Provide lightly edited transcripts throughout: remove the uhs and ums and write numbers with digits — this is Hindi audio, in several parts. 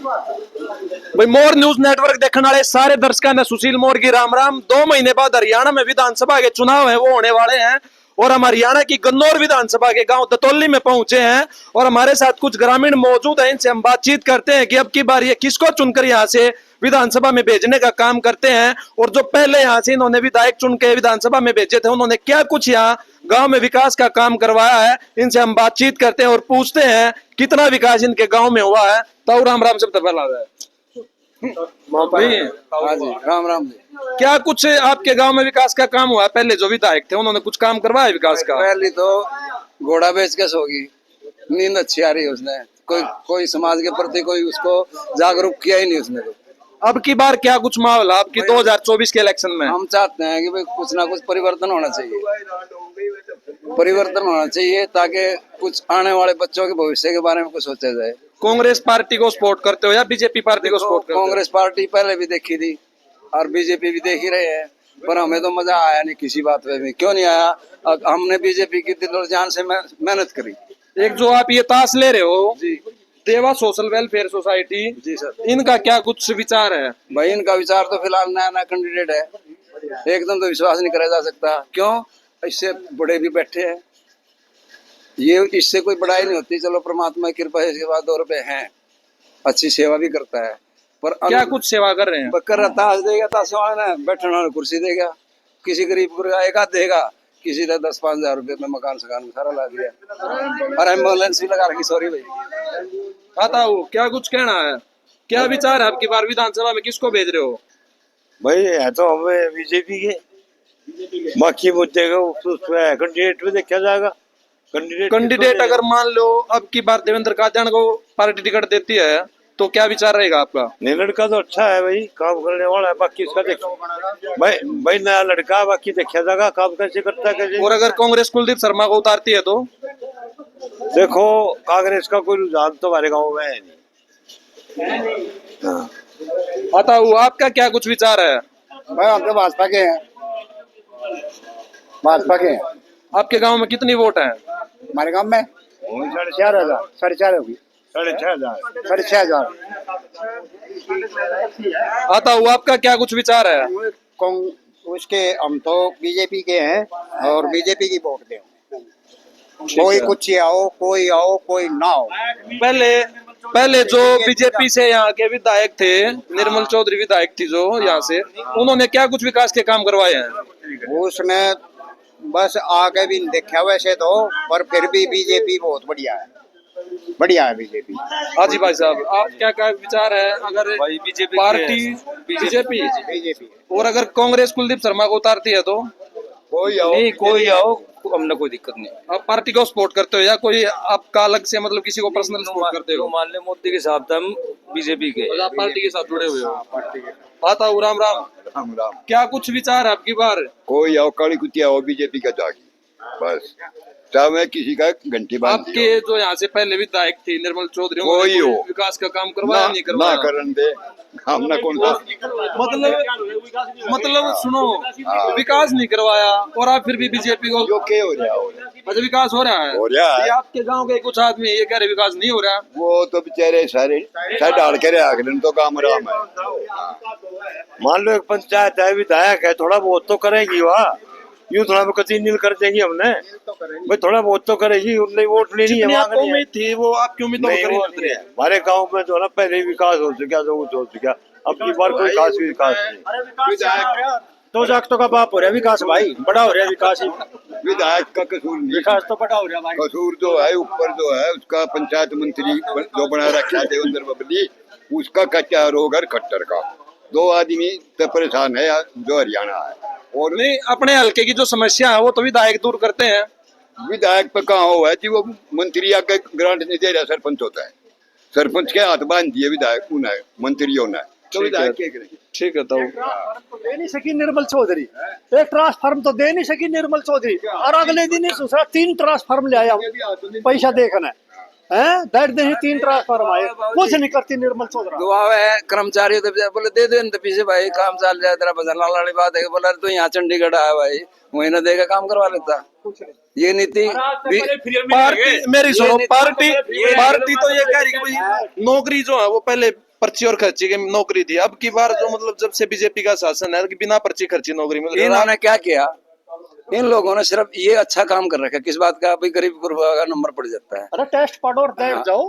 भाई मोर न्यूज नेटवर्क देखने वाले सारे दर्शकों ने सुशील मोर की राम राम। 2 महीने बाद हरियाणा में विधानसभा के चुनाव है वो होने वाले हैं और हम हरियाणा की गन्नौर विधानसभा के गांव दतौली में पहुंचे हैं और हमारे साथ कुछ ग्रामीण मौजूद हैं। इनसे हम बातचीत करते हैं कि अब की बार ये किसको चुनकर यहाँ से विधानसभा में भेजने का काम करते हैं और जो पहले यहाँ से इन्होंने विधायक चुन के विधानसभा में भेजे थे उन्होंने क्या कुछ यहाँ गांव में विकास का काम करवाया है। इनसे हम बातचीत करते हैं और पूछते हैं कितना विकास इनके गांव में हुआ है। तो राम राम सब पहला है हाँ जी, राम राम जी। क्या कुछ आपके गांव में विकास का काम हुआ? पहले जो विधायक थे उन्होंने कुछ काम करवाया विकास का? पहली तो घोड़ा बेच के सोगी, नींद अच्छी आ रही है उसने। कोई समाज के प्रति कोई उसको जागरूक किया ही नहीं उसने। तो अब की बार क्या कुछ माहौल है आपकी 2024 के इलेक्शन में? हम चाहते हैं कि भाई कुछ ना कुछ परिवर्तन होना चाहिए, परिवर्तन होना चाहिए ताकि कुछ आने वाले बच्चों के भविष्य के बारे में कुछ सोचा जाए। कांग्रेस पार्टी को सपोर्ट करते हो या बीजेपी पार्टी को सपोर्ट करते हो? कांग्रेस पार्टी पहले भी देखी थी और बीजेपी भी देख ही रहे हैं, पर हमें तो मजा आया नहीं किसी बात पे भी। क्यों नहीं आया? हमने बीजेपी की दिल और जान से मेहनत करी। एक जो आप ये ताश ले रहे हो जी, देवा सोशल वेलफेयर सोसाइटी, जी सर, इनका क्या कुछ विचार है? भाई इनका विचार तो फिलहाल नया नया कैंडिडेट है, एकदम तो विश्वास नहीं करा जा सकता। क्यों? इससे बड़े भी बैठे हैं, ये इससे कोई बड़ाई नहीं होती। चलो परमात्मा की कृपा है, इसके बाद 2 रुपए हैं, अच्छी सेवा भी करता है। पर क्या कुछ सेवा कर रहे हैं? बकर ताश देगा, ताश वाला बैठने वाला कुर्सी देगा, किसी गरीब को एक आध देगा, किसी का 10-5 हजार रुपये में मकान सकान सारा ला दिया और एम्बुलेंस भी लगा रखी। सॉरी भाई, बताओ क्या कुछ कहना है? क्या विचार है आपकी बार विधानसभा में किसको भेज रहे हो? भाई है तो हमें बीजेपी के, बाकी मुद्दे को कैंडिडेट भी देखा जाएगा। कैंडिडेट अगर मान लो अब की बार देवेंद्र कादियान को पार्टी टिकट देती है तो क्या विचार रहेगा आपका? नहीं, लड़का तो अच्छा है भाई, काम करने वाला है, बाकी इसका देखो भाई नया लड़का, बाकी देखा जाएगा काम कैसे करता है कैसे। और अगर कांग्रेस कुलदीप शर्मा को उतारती है तो? देखो कांग्रेस का कोई रुझान तो हमारे गाँव में है नहीं। हाँ। बताओ आपका क्या कुछ विचार है? भाई हम तो भाजपा के हैं, भाजपा के हैं। आपके गांव में कितनी वोट है? हमारे गांव में 4,500, 4,500 होगी, 6,500। बताओ आपका क्या कुछ विचार है? उसके हम तो बीजेपी के हैं और बीजेपी की वोट दें। कोई कुछ आओ, कोई ना हो। पहले जो बीजेपी से यहाँ के विधायक थे, निर्मल चौधरी विधायक थी जो यहाँ से, उन्होंने क्या कुछ विकास के काम करवाए हैं? उसने बस आगे भी नहीं देखा वैसे तो, पर फिर भी बीजेपी बहुत बढ़िया है बीजेपी। हाँ जी भाई साहब, आप क्या विचार है? अगर बीजेपी पार्टी बीजेपी और अगर कांग्रेस कुलदीप शर्मा को उतारती है तो? कोई आओ, हमने कोई दिक्कत नहीं। आप पार्टी को सपोर्ट करते हो या कोई आपका अलग से मतलब किसी को पर्सनल सपोर्ट करते हो? मान ले मोदी के साथ हम बीजेपी के, आप पार्टी के साथ जुड़े हुए हो? बताओ राम राम। राम राम। क्या कुछ विचार है आपकी बार? कोई आओ, काली कुतिया हो, बीजेपी का जागी बस, चाहे मैं किसी का घंटी बांध आपके जो यहाँ से पहले विधायक थी निर्मल चौधरी, कोई हो, विकास का काम करवाया नहीं ना करवाया? करन दे हम ना कौन सा मतलब सुनो, विकास नहीं करवाया और आप फिर भी बीजेपी को? जो के हो रहा हो अच्छा विकास हो रहा है? हो रहा है। ये आपके गांव के कुछ आदमी ये कह रहे विकास नहीं हो रहा। वो तो बेचारे सारे डाल के आगे तो काम राम है। मान लो एक पंचायत है, विधायक है, थोड़ा बहुत तो करेगी वहाँ, यूँ थोड़ा बहुत कती नील कर देंगी हमने भाई, थोड़ा बहुत तो करेगी। उन्हें वोट लेनी है, आपको उम्मीद थी वो आपकी उम्मीद हमारे गांव में जो ना पहले विकास हो चुका, जो हो चुका, अब की बार कोई खास विकास नहीं। तो जागतों का बाप हो रहा है विकास भाई, बड़ा हो रहा है विकास। विधायक का कसूर नहीं, विकास तो बड़ा हो रहा है भाई। कसूर जो है ऊपर जो है उसका पंचायत मंत्री जो बना रखा है देवेंद्र बबली, उसका कच्चा रोगर खट्टर का 2 आदमी तो परेशान है जो हरियाणा है। और नहीं, अपने हल्के की जो समस्या है वो तो विधायक दूर करते हैं। विधायक पे कहाँ हुआ है जी, वो मंत्री आके ग्रांट नहीं दे रहा, सरपंच होता है, सरपंच के हाथ बांध दिए विधायक उन्हें, मंत्रियों ने, तो विधायक क्या करेंगे? ठीक है तो दे नहीं सकी निर्मल चौधरी, एक ट्रांसफार्म तो दे नहीं सकी निर्मल चौधरी, और अगले दिन ही दूसरा 3 ट्रांसफार्म ले आया पैसा देखना है। 3 ट्रांसफार्म आए, कुछ नहीं करती निर्मल चौधरी। दुआ है कर्मचारी तो बोले दे दे तो पीछे भाई काम चल जाए, तेरा बजन लाल वाली बात है। बोला तो यहाँ चंडीगढ़ आया भाई, वही ना देगा काम करवा लेता। ये नीति पार्टी मेरी सुनो, पार्टी तो ये कह रही कि भाई नौकरी जो है वो पहले पर्ची और खर्ची की नौकरी थी। अब की बार जो मतलब जब से बीजेपी का शासन है कि बिना पर्ची खर्ची नौकरी मिल रही है। इन्होंने क्या किया, इन लोगों ने सिर्फ ये अच्छा काम कर रखा है, किस बात का, भाई गरीब गुरबा का नंबर पड़ जाता है, अरे टेस्ट पढ़ो और बैठ जाओ,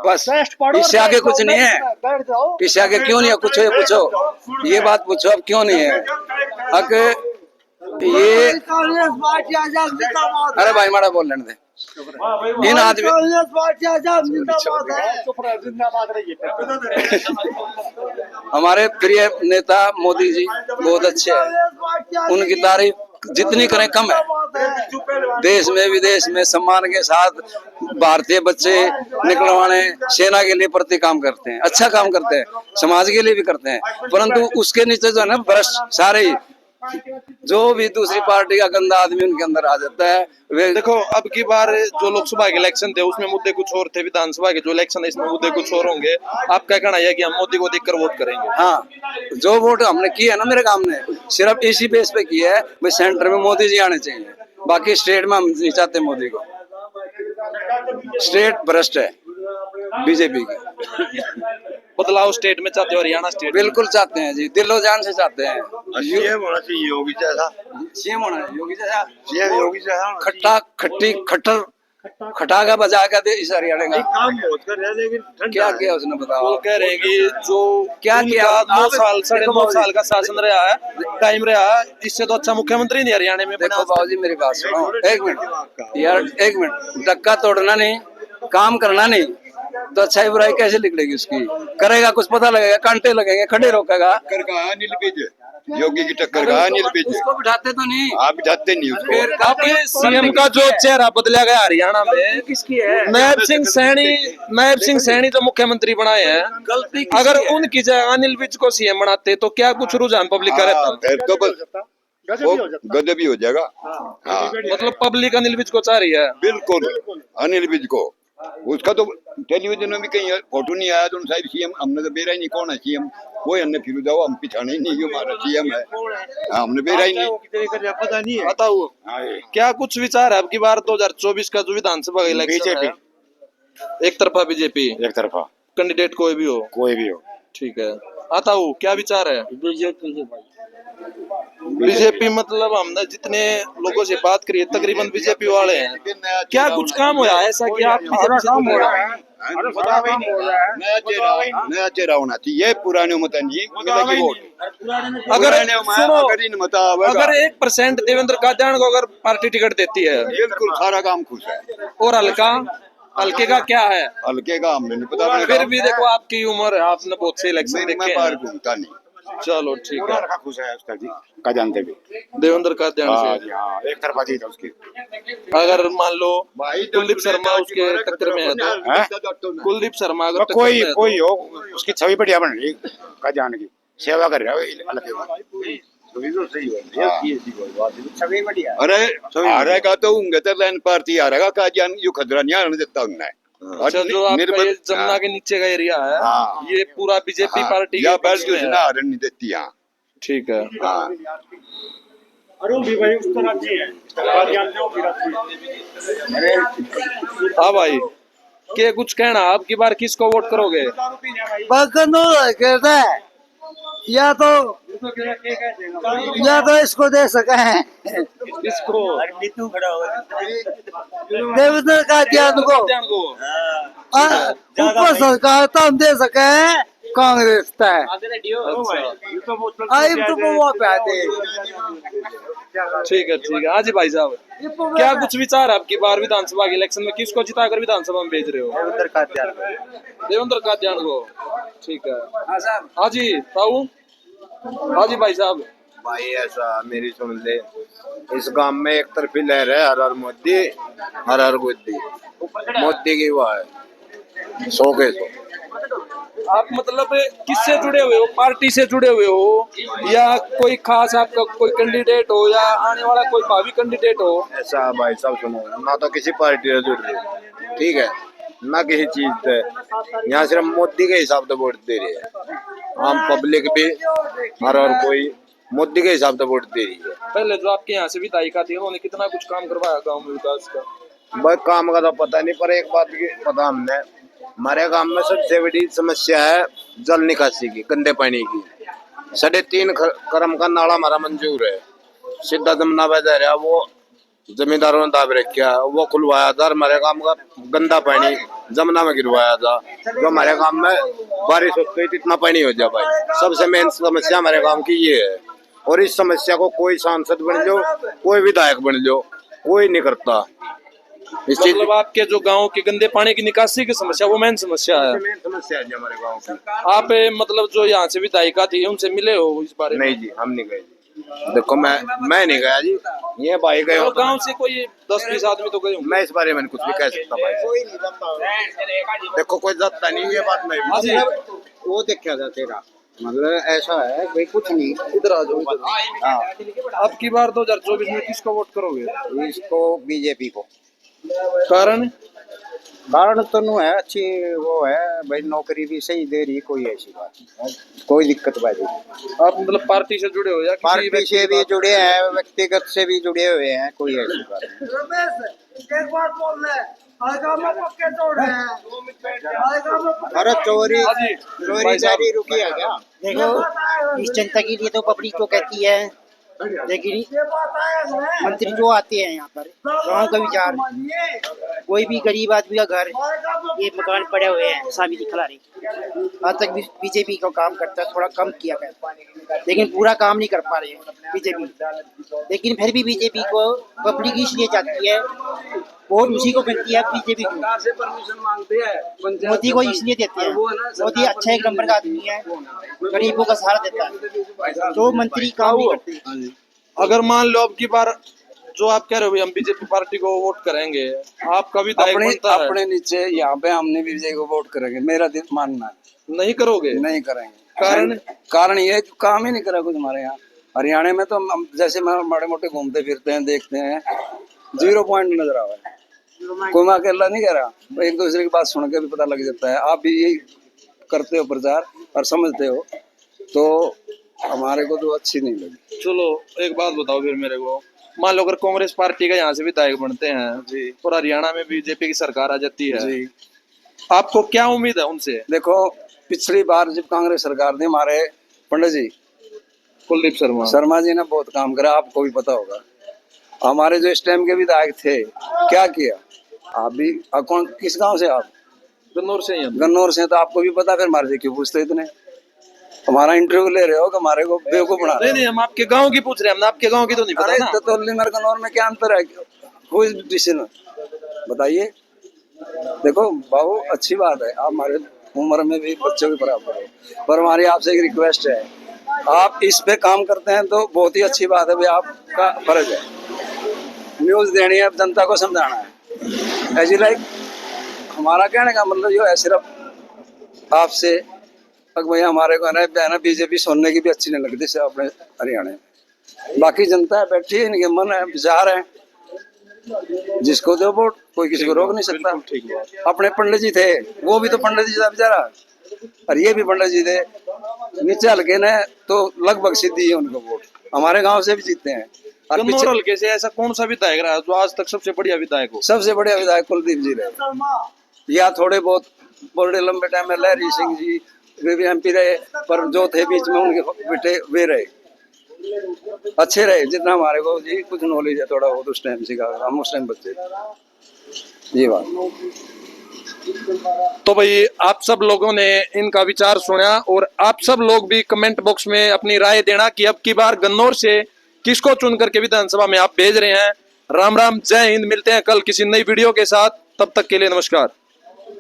बस टेस्ट पढ़ो और इससे आगे बैठ कुछ जाओ, नहीं है। बैठ जाओ। इससे आगे क्यों नहीं है, कुछ है पूछो, ये बात पूछो अब क्यों नहीं है। ये अरे भाई माड़ा बोल लेने दे, इन आदमी हमारे प्रिय नेता मोदी जी बहुत अच्छे हैं, उनकी तारीफ जितनी करें कम है। देश में विदेश में सम्मान के साथ भारतीय बच्चे निकलवाने सेना के लिए प्रति काम करते हैं, अच्छा काम करते हैं, समाज के लिए भी करते हैं, परंतु उसके नीचे जो है ना भ्रष्ट सारे ही, जो भी दूसरी पार्टी का गंदा आदमी उनके अंदर आ जाता है। वे देखो अब की बार जो लोकसभा के इलेक्शन थे उसमें मुद्दे कुछ और थे, विधानसभा के जो इलेक्शन है इसमें मुद्दे कुछ और होंगे। आपका कहना है कि हम मोदी को देखकर वोट करेंगे? हाँ, जो वोट हमने की है ना मेरे काम ने सिर्फ इसी बेस पे की है, भाई सेंटर में मोदी जी आने चाहिए, बाकी स्टेट में हम नहीं चाहते मोदी को। स्टेट भ्रष्ट है बीजेपी की। बदलाव स्टेट में चाहते हो? हरियाणा स्टेट बिल्कुल चाहते हैं जी, दिलो जान से चाहते हैं। सीएम होना चाहिए योगी जैसा, सीएम होना है योगी जैसा, सीएम योगी जैसा होना खट्टा खट्टी खट्टर खटा का बजा का दे इस हरियाणा चाहिए। का। काम बहुत कर रहे हैं लेकिन ठंडा क्या है। किया उसने बताओ? वो कह रहे हैं कि जो क्या उनका किया? 9 साल देखो 9.5 बाबूजी, साल का शासन रहा है, टाइम रहा है, इससे तो अच्छा मुख्यमंत्री नहीं हरियाणा में बना। देखो बाबूजी मेरी बात सुनो, एक मिनट यार, एक मिनट, डक्का तोड़ना नहीं, काम करना नहीं, तो अच्छाई बुराई कैसे निकलेगी उसकी? करेगा कुछ पता लगेगा, कांटे लगेंगे, खड़े रोकेगा। टक्कर का अनिल विज, योगी की टक्कर का अनिल विज, उसको बिठाते तो नहीं, आप जाते नहीं उसको। फिर अब सीएम का जो चेहरा बदला गया हरियाणा में, किसकी है नायब सिंह सैनी जो मुख्यमंत्री बनाए हैं, गलती? अगर उनकी जगह अनिल विज को सीएम बनाते तो क्या कुछ रुझान पब्लिक का रहता? फिर तो बस गजब वो ही हो जाता। गजब ही हो जाएगा। हाँ मतलब पब्लिक अनिल विज को चाह रही है। बिल्कुल, अनिल विज को, उसका तो टेलीविजन में भी कहीं फोटो नहीं आया तो साहब सीएम हमने तो बेरा ही नहीं कौन है सीएम, वो हमने फिर जाओ हम पिछाने ही नहीं कि हमारा सीएम है। हाँ, हमने बेरा ही नहीं पता नहीं है। बताओ हाँ, ये। क्या कुछ विचार है अब की बार 2024 का जो विधानसभा इलेक्शन है? एक तरफा बीजेपी, एक तरफा कैंडिडेट कोई भी हो? कोई भी हो। ठीक है, आता हूँ, क्या विचार है? बीजेपी मतलब हमने जितने लोगों से बात करी है तकरीबन बीजेपी वाले हैं। क्या कुछ काम हुआ है ऐसा कि आप बीजेपी से जुड़े हैं? नया चेहरा होना चाहिए, पुराने मत नहीं मिलेगी वोट। अगर सुनो, अगर इन मुताबिक अगर 1% देवेंद्र कादियान को अगर पार्टी टिकट देती है बिल्कुल सारा काम खुश है। और हल्के का क्या है? हल्के का हमने नहीं पता। फिर भी देखो आपकी उम्र है, आपने बहुत से इलेक्शन देखे मैं बाहर हैं। घूमता नहीं। चलो ठीक है, खुश है उसका जी, का जानते भी। देवेंद्र कादियान हाँ से जी, हाँ, एक तरफा जीत है उसकी। अगर मान लो कुलदीप शर्मा उसके टक्कर में है तो कुलदीप शर्मा अगर टक्कर कोई में है कोई हो, उसकी छवि बढ़िया बन रही का जान की सेवा कर रहा है छवि बढ़िया। अरे का तो उनके तो लाइन पार्टी आ रहा का जान यू खतरा नहीं आने देता उन्हें। अच्छा, जो आपका ये जमुना के नीचे का एरिया है, हाँ। ये पूरा बीजेपी पार्टी या के पक्ष में है। योजना आरण नहीं देती यहाँ। ठीक है, हाँ हाँ भाई, के कुछ कहना आप की बार किसको वोट करोगे? या तो इसको दे सके हैं किसको? देवेंद्र कादियान को। ऊपर सरकार तो हम दे सके हैं कांग्रेस तय तो वो पे आते ठीक है। हाँ जी भाई साहब, क्या कुछ विचार है आपकी बार विधानसभा के इलेक्शन में किसको जिताकर विधानसभा में भेज रहे हो? देवेंद्र कादियान को। ठीक है, हाँ जी ताऊ, हाँ जी भाई साहब। भाई ऐसा मेरी सुन ले, इस गांव में एक तरफी लहर है, हर हर मोदी हर हर मोदी, मोदी की वो है 100 के 100। आप मतलब किससे जुड़े हुए हो? पार्टी से जुड़े हुए हो या कोई खास आपका कोई कैंडिडेट हो या आने वाला कोई भावी कैंडिडेट हो? ऐसा भाई सब सुनो, ना तो किसी पार्टी से जुड़ रही, ठीक है, ना किसी चीज से, यहाँ सिर्फ मोदी के हिसाब से वोट दे रही है। आम पब्लिक भी हर और कोई मोदी के हिसाब से वोट दे रही है। पहले जो आपके यहाँ से विधायिका थी उन्होंने कितना कुछ काम करवाया गांव में विकास का? भाई काम का तो पता नहीं, पर एक बात की पता हमने, हमारे गांव में सबसे बड़ी समस्या है जल निकासी की, गंदे पानी की। 3.5 करम का नाला हमारा मंजूर है, सीधा जमुना बह जा रहा, वो जमींदारों ने दाब रखा, वो खुलवाया था। हमारे गांव का गंदा पानी जमुना में गिरवाया था, जो हमारे गांव में बारिश होती है तो इतना पानी हो जाए भाई। सबसे मेन समस्या हमारे गांव की ये है, और इस समस्या को कोई सांसद बन लो, कोई विधायक बन लो, कोई नहीं करता। इस चीज मतलब आपके जो गांव के गंदे पानी की निकासी की समस्या वो मेन समस्या है। मेन समस्या है जी हमारे गांव की। आप मतलब जो यहाँ से विधायिका थी उनसे मिले हो इस बारे में? नहीं जी, हम नहीं गए। देखो मैं नहीं गया जी, ये भाई गए तो हो। गांव से कोई 10-20 आदमी तो गए होंगे। मैं इस बारे में कुछ भी कह सकता भाई। देखो कोई जानता नहीं, ये बात नहीं। वो देखा था तेरा मतलब ऐसा है भाई, कुछ नहीं। इधर आ जाओ इधर। हाँ, अब की बार 2024 में किसको वोट करोगे? इसको बीजेपी को। कारण कारण तो नु है, अच्छी वो है भाई, नौकरी भी सही दे रही, कोई ऐसी बात नहीं, कोई दिक्कत भाई नहीं। आप मतलब पार्टी से जुड़े हो या किसी पार्टी व्यक्ति से भी के जुड़े हैं, व्यक्तिगत से भी जुड़े हुए हैं, कोई ऐसी बात नहीं। अरे चोरी हाँ जी, चोरी भाई साहब। जारी रुकी है क्या? देखो इस जनता के लिए तो पब्लिक तो कहती है, लेकिन मंत्री जो आते हैं यहाँ पर गाँव का विचार, कोई भी गरीब आदमी का घर ये मकान पड़े हुए हैं सामी दिखला रही, आज तक बीजेपी का काम करता है, थोड़ा कम किया गया लेकिन पूरा काम नहीं कर पा रहे बीजेपी। लेकिन फिर भी बीजेपी को पब्लिक इसलिए चाहती है, वोट उसी को मिलती है बीजेपी को, से परमिशन मांगते हैं मोदी को इसलिए देते हैं। मोदी अच्छा एक नंबर का आदमी है, गरीबों का सहारा देता है, जो मंत्री काम नहीं करते। अगर मान लो अब की बार जो आप कह रहे हो हम बीजेपी पार्टी को वोट करेंगे, आपका विधायक बनता है, अपने नीचे यहाँ पे हमने भी विजय को वोट करेंगे, मेरा दिल मानना है। नहीं करोगे? नहीं करेंगे। कारण? कारण ये काम ही नहीं करा कुछ हमारे यहाँ। हरियाणा में तो हम जैसे माड़े मोटे घूमते फिरते हैं, देखते हैं, 0 पॉइंट नजर आ रहा है। कोई मैं अकेला नहीं कह रहा, एक दूसरे की बात सुन के भी पता लग जाता है। आप भी यही करते हो प्रचार और समझते हो, तो हमारे को तो अच्छी नहीं लगी। चलो एक बात बताओ फिर मेरे को, मान लो अगर कांग्रेस पार्टी का यहाँ से विधायक बनते हैं जी और हरियाणा में बीजेपी की सरकार आ जाती है, जी, आपको क्या उम्मीद है उनसे? देखो पिछली बार जब कांग्रेस सरकार ने, हमारे पंडित जी कुलदीप शर्मा जी ने बहुत काम करा, आपको भी पता होगा। हमारे जो इस टाइम के विधायक थे, क्या किया? आप भी कौन, किस गांव से? आप गन्नौर से ही हम। गन्नौर से, तो आपको भी पता, फिर हमारे से क्यों पूछते इतने? हमारा इंटरव्यू ले रहे हो कि हमारे को बेवकूफ बना रहे नहीं नहीं, हम आपके गांव की पूछ रहे हैं, हमने आपके गांव की तो नहीं हो? पता अरे ना। तो मेरे गन्नौर में क्या अंतर है? कोई डिसीजन बताइए। देखो बाबू, अच्छी बात है, आप हमारे उम्र में भी बच्चों के बराबर हो, पर हमारी आपसे एक रिक्वेस्ट है, आप इस पे काम करते हैं तो बहुत ही अच्छी बात है भाई, आपका फर्ज है, न्यूज देनी है, जनता को समझाना है। एज लाइक हमारा कहने का मतलब जो है सिर्फ आपसे भैया, हमारे को है ना बीजेपी सुनने की भी अच्छी नहीं लगती से अपने हरियाणा में। बाकी जनता है बैठी है, इनके मन है, विचार है, जिसको दो वोट, कोई किसी को रोक नहीं सकता। अपने पंडित जी थे, वो भी तो पंडित जी था बेचारा, और ये भी पंडित जी थे, नीचे हल्के ने तो लगभग सीधी है उनको वोट, हमारे गांव से भी जीतते हैं। और गन्नौर हल्के से ऐसा कौन सा विधायक रहा जो आज तक सबसे बढ़िया विधायक हो? सबसे बढ़िया विधायक कुलदीप जी रहे, या थोड़े बहुत बड़े लंबे टाइम में लहरी सिंह जी वे भी एमपी रहे, पर जो थे बीच में उनके बेटे वे रहे, अच्छे रहे। जितना हमारे को जी कुछ नॉलेज है थोड़ा बहुत, उस टाइम सीखा, हम उस टाइम बच्चे, ये बात। तो भाई आप सब लोगों ने इनका विचार सुना, और आप सब लोग भी कमेंट बॉक्स में अपनी राय देना कि अब की बार गन्नौर से किसको चुन करके विधानसभा में आप भेज रहे हैं। राम राम, जय हिंद। मिलते हैं कल किसी नई वीडियो के साथ, तब तक के लिए नमस्कार।